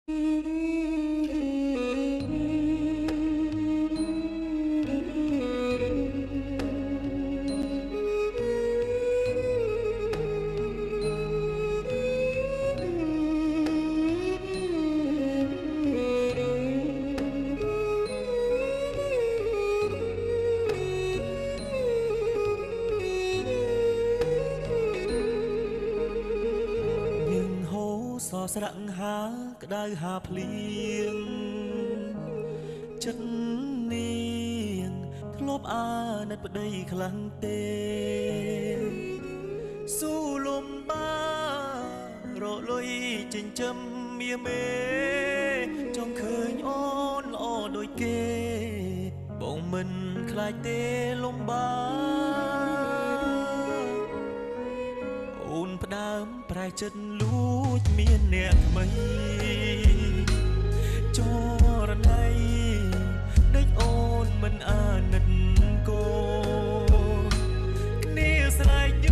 ស្រក់ហាក្តៅហាភ្លៀងចិត្តនាងធ្លាប់អាណិតប្តីខ្លាំងទេស៊ូលំបារលុយចិញ្ចឹមមាមេចង់ឃើញអូនល្អដូចគេបងមិនខ្លាចទេលំបាអូនផ្ដើមប្រែចិត្តលួចមានអ្នកថ្មីចរណៃដេកអូនមិនអាណិតកូនគ្នាស្រែកយ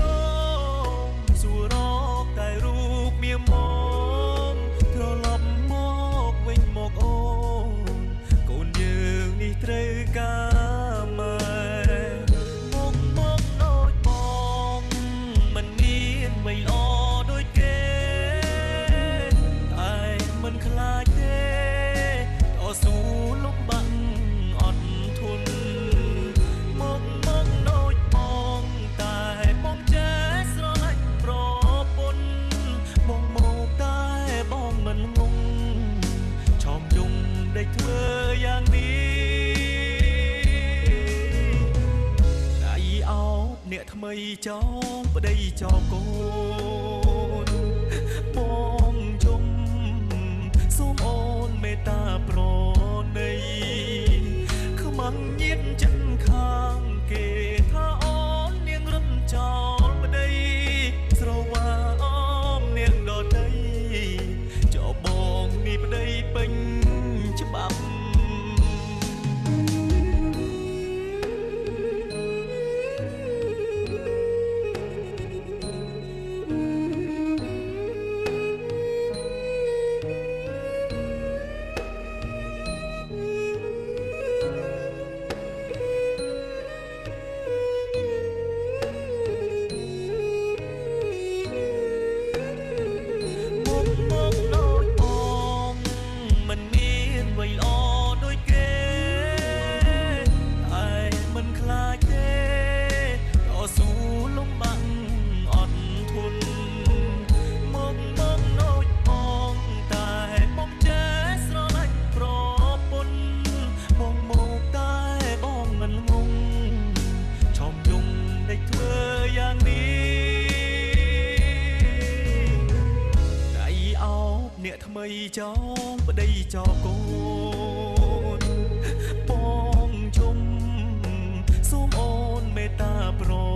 កសួររកតែរូបមាមកត្រឡប់មកវិញមកអូនកូនយើងនេះត្រូវការម៉ែមកដូចបងមិនមានអ្វីល្អដូចគេតែមិនខ្លាចទេតស៊ូលំបាក់អត់ធន់មកដូចបងតែបងចេះស្រឡាញ់ប្រពន្ធបងមកតែបងមិនងងឆោមយំដេកធ្វើយ៉ាងនេះដៃអោបអ្នកថ្មីចោលប្តីចោលកូនបងជុំសូមអូនមេត្តាប្រណីខ្មាំងញៀនចិត្តខាងគេថាអូននាងរំចោលប្តីស្រវាអមនាងដតីចោលបងនេះប្តីពេញច្បាប់អ្នកថ្មីចោលប្តីចោលកូនបងជុំសូមអូនមេត្តាប្រ